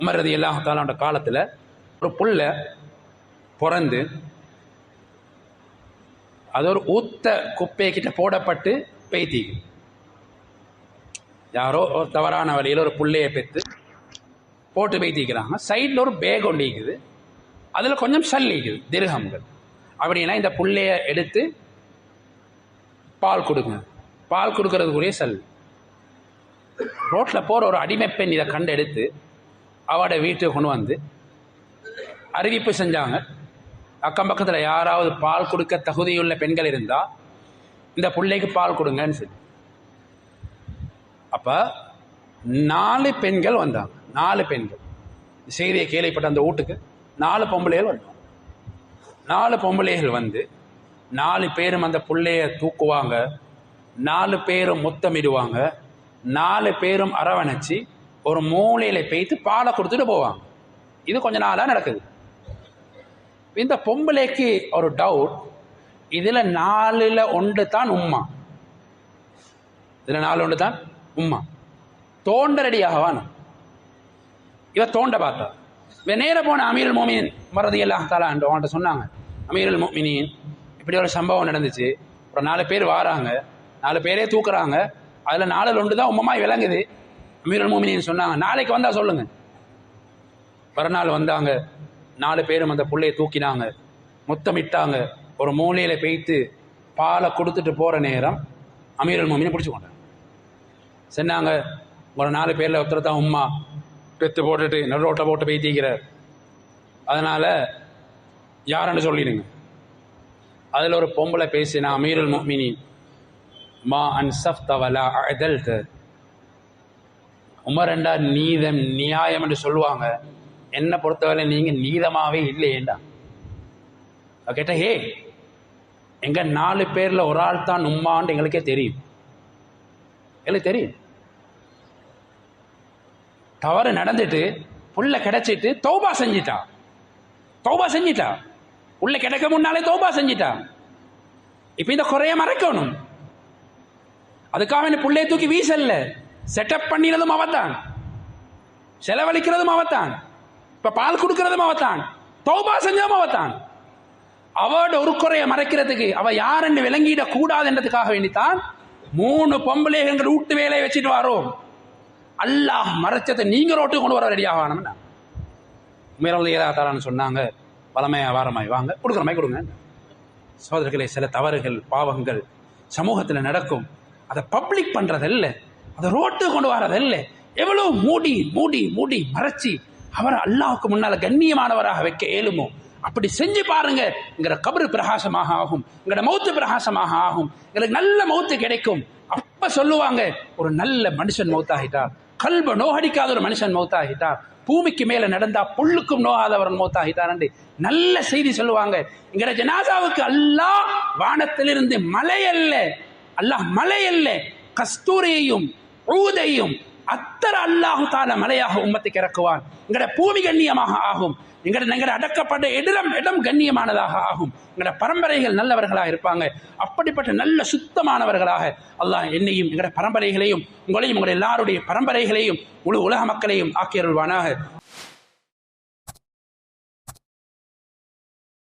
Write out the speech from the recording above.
Umar ரலியல்லாஹு தஆலாவோட காலத்தில் ஒரு புள்ள பிறந்து அது ஒரு ஊத்த குப்பைக்கிட்ட போடப்பட்டு பேய்த்திக்கு. யாரோ ஒரு தவறான வழியில் ஒரு புள்ளையை பெற்று போட்டு பேய்த்திக்கிறாங்க. சைடில் ஒரு பேக் ஒன்று இருக்குது, அதில் கொஞ்சம் சல்லிக்குது திர்ஹம்கள். அப்படின்னா இந்த புள்ளைய எடுத்து பால் கொடுங்க, பால் கொடுக்கறதுக்குரிய சல். ரோட்டில் போகிற ஒரு அடிமை பெண் இதை கண்டு எடுத்து அவட வீட்டுக்கு கொண்டு வந்து அறிவிப்பு செஞ்சாங்க, அக்கம் பக்கத்தில் யாராவது பால் கொடுக்க தகுதியுள்ள பெண்கள் இருந்தால் இந்த பிள்ளைக்கு பால் கொடுங்கன்னு சொல்லி. அப்போ 4 பெண்கள் வந்தாங்க. 4 பெண்கள் செய்தியை கேள்விப்பட்ட அந்த வீட்டுக்கு 4 பொம்பளைகள் வந்தாங்க. 4 பொம்பளைகள் வந்து 4 பேரும் அந்த பிள்ளைய தூக்குவாங்க, 4 பேரும் முத்தமிடுவாங்க, 4 பேரும் அரவணைச்சி ஒரு மூலையில் பேய்த்து பாலை கொடுத்துட்டு போவாங்க. இது கொஞ்ச நாளாக நடக்குது. இந்த பொம்பளைக்கு ஒரு டவுட், இதில் 4ல் 1 தான் உம்மா, இதில் 4 1 தான் உம்மா. தோண்ட ரெடியாகவான் இவ தோண்ட பார்த்தா. இவ நேர போன அமீருல் மோமினின் உமர் ரலியல்லாஹு தஆலா அவன்கிட்ட சொன்னாங்க, அமீருல் மோமினின் இப்படி ஒரு சம்பவம் நடந்துச்சு, ஒரு 4 பேர் வாராங்க, 4 பேரே தூக்குறாங்க, அதில் 4ல் 1 தான் உம்மமாய் விளங்குது. அமீருல் மோமினின் சொன்னாங்க, நாளைக்கு வந்தால் சொல்லுங்க. மறுநாள் வந்தாங்க, 4 பேரும் அந்த புள்ளையை தூக்கினாங்க, முத்தமிட்டாங்க, ஒரு மூலையில் பேய்த்து பாலை கொடுத்துட்டு போகிற நேரம் அமீருல் மோமினை பிடிச்சி கொண்டாங்க. சொன்னாங்க, ஒரு 4 பேரில் ஒருத்தர் தான் உம்மா பெற்று போட்டுட்டு நடு ரோட்டில் போட்டு பேய்த்திக்கிறார், அதனால் யாருன்னு சொல்லிடுங்க. அதில் ஒரு பொம்பளை பேசினா, அமீருல் மோமினின் மா அன்சஃப்த வலா அஅதல்த, உமரண்டா நீதம் நியாயம் என்று சொல்லுவாங்க, என்னை பொறுத்தவரை நீங்கள் நீதமாகவே இல்லையேண்டா. கேட்ட, ஹே எங்கள் 4 பேரில் ஒரு ஆள் தான் உம்மான்னு எங்களுக்கே தெரியும், எங்களுக்கு தெரியும். தவறு நடந்துட்டு புள்ள கிடைச்சிட்டு தௌபா செஞ்சிட்டா, புள்ள கிடைக்க முன்னாலே தௌபா செஞ்சிட்டா. இப்போ இந்த குறைய மறைக்கணும், அதுக்காக இந்த புள்ளையை தூக்கி வீசல்ல, செட்டப் பண்ணினதும் அவத்தான், செலவழிக்கிறதும் அவத்தான், இப்ப பால் கொடுக்கிறதும் அவத்தான், தௌபா செஞ்சதும் அவத்தான். அவட ஒரு குறைய மறைக்கிறதுக்கு அவ யாருன்னு விளங்கிட கூடாதுன்றதுக்காக வேண்டித்தான் 3 பொம்பளைகள் வீட்டு வேலையை வச்சுட்டு வரோம். அல்லாஹ் மறைச்சதை நீங்க ரோட்டுக்கு கொண்டு வர ரெடியாகணும்னா உமர் சொன்னாங்க, பழமையா வாரமாய் வாங்க, கொடுக்குற மாதிரி கொடுங்க. சோதரர்களே, சில தவறுகள் பாவங்கள் சமூகத்தில் நடக்கும், அதை பப்ளிக் பண்றதல்ல, அதை ரோட்டுக்கு கொண்டு வரதல்ல. எவ்வளவு மூடி மூடி மூடி மறைச்சி அவரை அல்லாஹ்வுக்கு முன்னால கண்ணியமானவராக வைக்க இயலுமோ அப்படி செஞ்சு பாருங்க. எங்கட கபரு பிரகாசமாக ஆகும், எங்கட மௌத்து பிரகாசமாக ஆகும், எங்களுக்கு நல்ல மௌத்து கிடைக்கும். அப்ப சொல்லுவாங்க, ஒரு நல்ல மனுஷன் மௌத்தாகிட்டார், கல்ப நோகடிக்காத ஒரு மனுஷன் மௌத்தாகிட்டார், பூமிக்கு மேல நடந்தா புல்லுக்கும் நோகாதவர் மௌத்தாகிட்டார் என்று நல்ல செய்தி சொல்லுவாங்க. எங்கட ஜனாசாவுக்கு அல்லாஹ் வானத்திலிருந்து மலை அல்ல, அல்லாஹ் மலை அல்ல, கஸ்தூரியையும் ஊதையும் அத்தர அல்லாஹு தால மலையாக உம்மத்துக்கு இறக்குவான். எங்கட பூமி கண்ணியமாக ஆகும், எங்கட அடக்கப்பட்ட இடம் கண்ணியமானதாக ஆகும், எங்கட பரம்பரைகள் நல்லவர்களாக இருப்பாங்க. அப்படிப்பட்ட நல்ல சுத்தமானவர்களாக அல்லாஹ் என்னையும் எங்கட பரம்பரைகளையும் உங்களையும் உங்களுடைய எல்லாருடைய பரம்பரைகளையும் முழு உலக மக்களையும் ஆக்கியருள்வானாக.